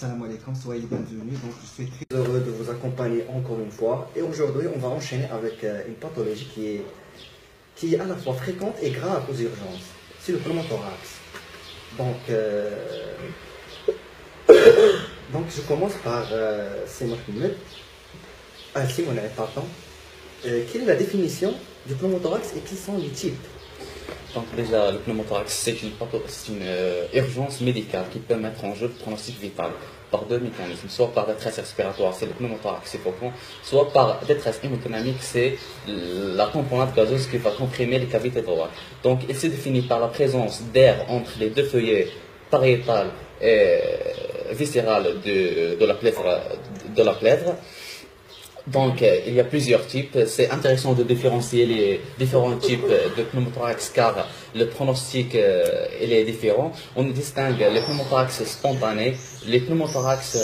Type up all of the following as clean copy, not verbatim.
Salam alaikum, soyez les bienvenus. Donc, je suis très heureux de vous accompagner encore une fois. Et aujourd'hui, on va enchaîner avec une pathologie qui est à la fois fréquente et grave aux urgences. C'est le pneumothorax. Donc je commence par Simon pardon. Quelle est la définition du pneumothorax et qui sont les types? Donc déjà, le pneumothorax, c'est une urgence médicale qui peut mettre en jeu le pronostic vital par deux mécanismes, soit par détresse respiratoire, c'est le pneumothorax suffocant, soit par détresse hémodynamique, c'est la composante gazeuse qui va comprimer les cavités thoraciques. Donc il se définit par la présence d'air entre les deux feuillets pariétales et viscérales de la plèvre. Donc, il y a plusieurs types. C'est intéressant de différencier les différents types de pneumothorax car le pronostic il est différent. On distingue les pneumothorax spontanés, les pneumothorax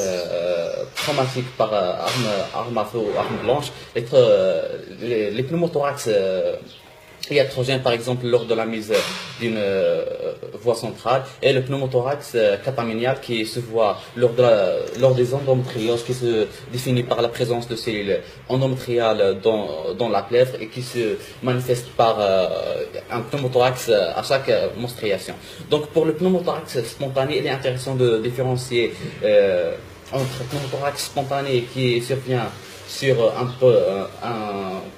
traumatiques par arme à feu ou arme blanche, les pneumothorax iatrogènes par exemple lors de la mise d'une voie centrale et le pneumothorax cataminial qui se voit lors des endométrioses qui se définit par la présence de cellules endométriales dans la plèvre et qui se manifeste par un pneumothorax à chaque menstruation. Donc pour le pneumothorax spontané, il est intéressant de différencier entre pneumothorax spontané qui survient sur un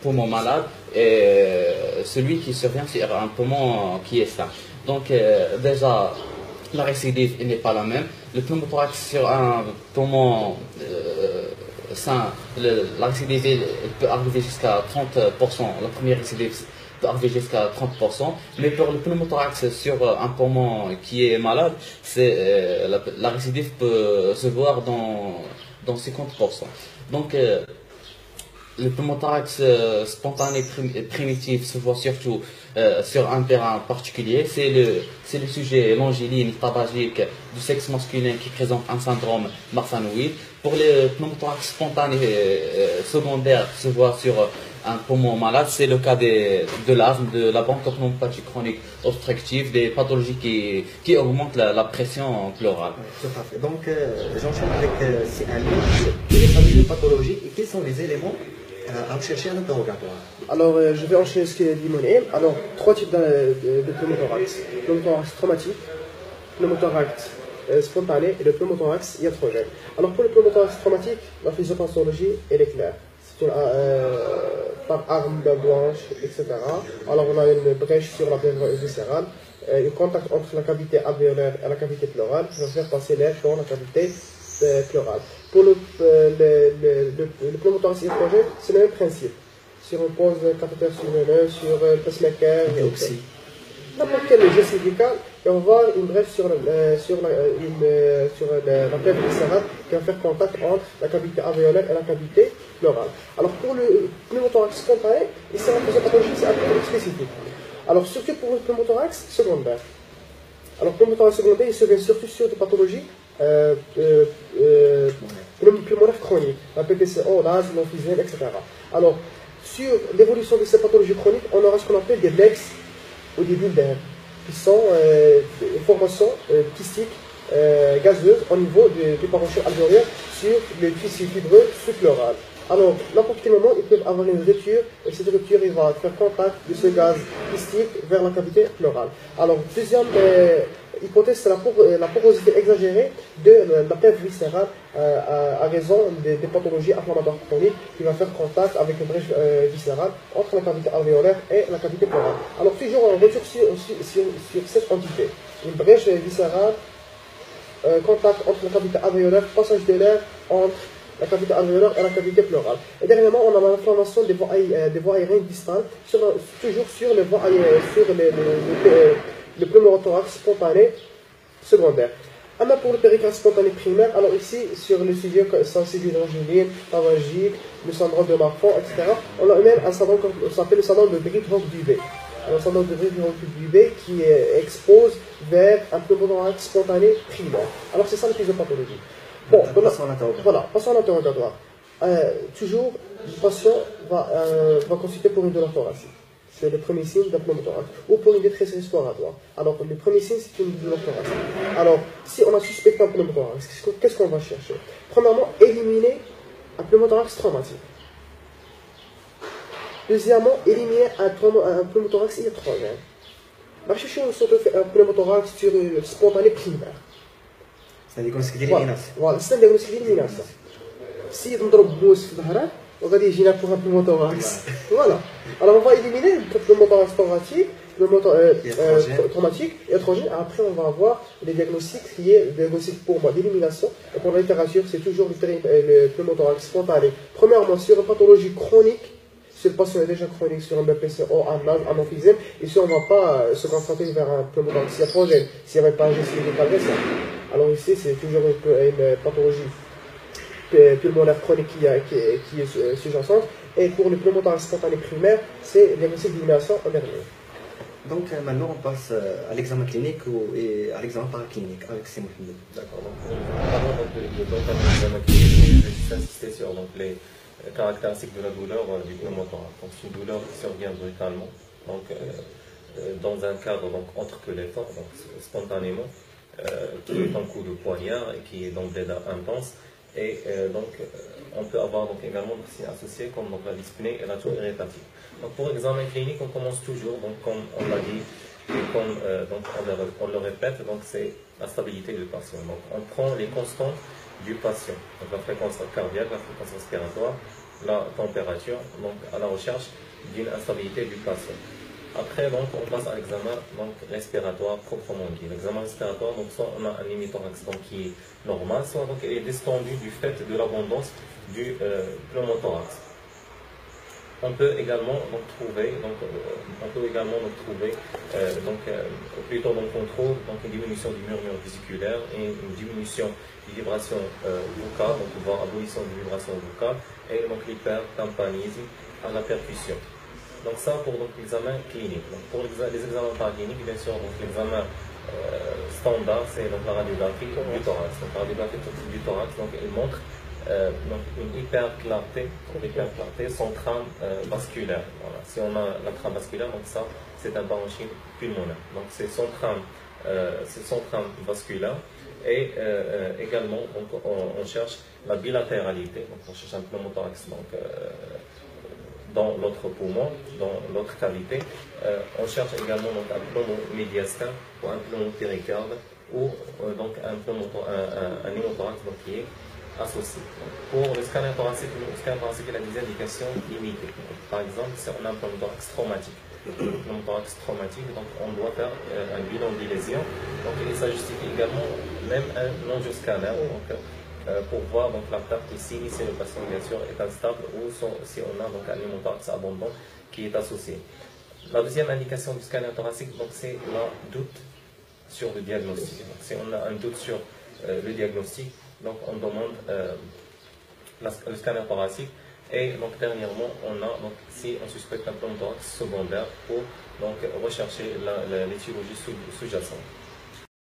poumon malade et celui qui survient sur un poumon qui est sain. Donc déjà, la récidive n'est pas la même. Le pneumothorax sur un poumon sain, la récidive elle peut arriver jusqu'à 30%, la première récidive peut arriver jusqu'à 30%, mais pour le pneumothorax sur un poumon qui est malade, la récidive peut se voir dans 50%. Donc, le pneumothorax spontané primitif se voit surtout sur un terrain particulier. C'est le sujet longiligne tabagique du sexe masculin qui présente un syndrome marfanoïde. Pour le pneumothorax spontané secondaire se voit sur un poumon malade, c'est le cas de l'asthme, de la bronchopneumopathie chronique obstructive, des pathologies qui augmentent la pression pleurale. Tout à fait. Donc j'enchaîne avec quelle est la famille de pathologie et quels sont les éléments à rechercher à l'interrogatoire? Alors, je vais enchaîner ce qui est limoné. Alors, trois types de pneumothorax. Pneumothorax traumatique, pneumothorax spontané et le pneumothorax iatrogène. Alors, pour le pneumothorax traumatique, la physiopathologie elle est claire. C'est par arme blanche, etc. Alors, on a une brèche sur la plèvre viscérale, un contact entre la cavité alvéolaire et la cavité pleurale qui va faire passer l'air dans la cavité pleurale. Pour le pneumothorax iatrogène, c'est le même principe. Sur une pose cathéter surveneuse, sur le pacemaker, n'importe quel geste médical, et on va voir une brèche sur la plèvre viscérale qui va faire contact entre la cavité alvéolaire et la cavité pleurale. Alors pour le pneumothorax spontané, ici la physiopathologie c'est un peu spécifique. Alors surtout pour le pneumothorax secondaire. Alors le pneumothorax secondaire, il se vient surtout sur des pathologies pulmonaires chroniques, la PPCO, l'asthme, l'emphysème, etc. Alors sur l'évolution de ces pathologies chroniques, on aura ce qu'on appelle des legs ou des bulles d'air, qui sont une formation kystique gazeuse au niveau du parenchyme alvéolaire sur le tissu fibreux sous-pleural. Alors, n'importe quel moment, ils peuvent avoir une rupture, et cette rupture, il va faire contact de ce gaz kystique vers la cavité pleurale. Alors, deuxième hypothèse, c'est la porosité exagérée de la plèvre viscérale à raison des pathologies inflammatoires chroniques qui va faire contact avec une brèche viscérale entre la cavité alvéolaire et la cavité pleurale. Alors, toujours on retourne sur cette entité. Une brèche viscérale, contact entre la cavité alvéolaire, passage de l'air entre la cavité alvéolaire et la cavité pleurale. Et dernièrement, on a l'inflammation des voies aériennes distales, toujours sur les voies sur le pneumothorax spontané secondaire. Alors pour le péricarde spontané primaire, alors ici, sur le sujet sensible longiline, tabagique, le syndrome de Marfan, etc., on a même un syndrome qui s'appelle le syndrome de Bright-Hock-Dubé. Le syndrome de Bright-Hock-Dubé qui expose vers un pneumothorax spontané primaire. Alors c'est ça la physiopathologie. Bon, voilà, passons à l'interrogatoire. Toujours, le patient va consulter pour une douleur thoracique. C'est le premier signe d'un pneumothorax. Ou pour une détresse respiratoire. Alors, le premier signe, c'est une pneumothorax. Alors, si on a suspecté un pneumothorax, qu'est-ce qu'on va chercher? Premièrement, éliminer un pneumothorax traumatique. Deuxièmement, éliminer un pneumothorax iatrogène. On va chercher un pneumothorax spontané primaire. C'est un diagnostic d'élimination. Voilà, c'est un diagnostic d'élimination. Si on a موس في ظهره وغادي يجينا pour un pneumothorax. Voilà. Alors on va éliminer le pneumothorax traumatique et étranger. Après on va avoir les diagnostics qui est le diagnostic pour moi d'élimination. Et pour la littérature, c'est toujours le pneumothorax spontané. Premièrement, sur une pathologie chronique, si le patient est déjà chronique sur un BPCO, un emphysème, ici on ne va pas se concentrer vers un pneumothorax iatrogène s'il n'y avait pas un geste médical récent. Alors ici, c'est toujours une pathologie pulmonaire chronique qui est sous-jacente. Et pour le pneumothorax spontané primaire, c'est le diagnostic d'élimination en dernier. Donc maintenant, on passe à l'examen clinique et à l'examen paraclinique avec ces mots. D'accord. Donc, avant l'examen clinique, je vais juste insister sur les caractéristiques de la douleur du pneumothorax. Donc, c'est une douleur qui survient brutalement, donc, dans un cadre donc, entrequelétant, donc spontanément, qui est un coup de poignard et qui est donc déjà intense. Et donc, on peut avoir donc, également des signes associés comme donc, la dyspnée et la toux irritative. Donc, pour l'examen clinique, on commence toujours, donc, comme on l'a dit, et comme donc, on le répète, c'est la stabilité du patient. Donc, on prend les constantes du patient, donc la fréquence cardiaque, la fréquence respiratoire, la température, donc à la recherche d'une instabilité du patient. Après, donc, on passe à l'examen respiratoire proprement dit. L'examen respiratoire, donc, soit on a un hémothorax qui est normal, soit donc, il est descendu du fait de l'abondance du pneumothorax. On peut également donc, trouver, plutôt donc, on trouve donc, une diminution du murmure vésiculaire et une diminution des vibrations vocales, donc voire abolition des vibrations vocales, et donc l'hypertympanisme à la percussion. Donc ça pour l'examen clinique. Donc, pour les examens paracliniques, bien sûr, l'examen standard, c'est la radiographie du thorax. Donc la radiographie du thorax, donc, elle montre donc, une hyperclarté sans trame vasculaire. Voilà. Si on a la trame vasculaire, donc ça, c'est un parenchyme pulmonaire. Donc c'est sans trame vasculaire. Et également, donc, on cherche la bilatéralité. Donc on cherche un pneumothorax. Donc, dans l'autre poumon, dans l'autre cavité. On cherche également donc, un pneumomédiastin ou un pneumopéricarde ou donc un hémothorax qui est associé. Pour le scanner thoracique, il a des indications limitées. Par exemple, si on a un pneumothorax traumatique, donc on doit faire un bilan de lésion. Donc il ça justifie également même un angioscanner. Pour voir donc, la perte ici, si le patient bien sûr est instable ou si on a donc, un hémothorax abondant qui est associé. La deuxième indication du scanner thoracique, c'est le doute sur le diagnostic. Donc, si on a un doute sur le diagnostic, donc on demande le scanner thoracique. Et donc dernièrement, on a donc, si on suspecte un pneumothorax secondaire pour donc, rechercher l'étiologie sous-jacente.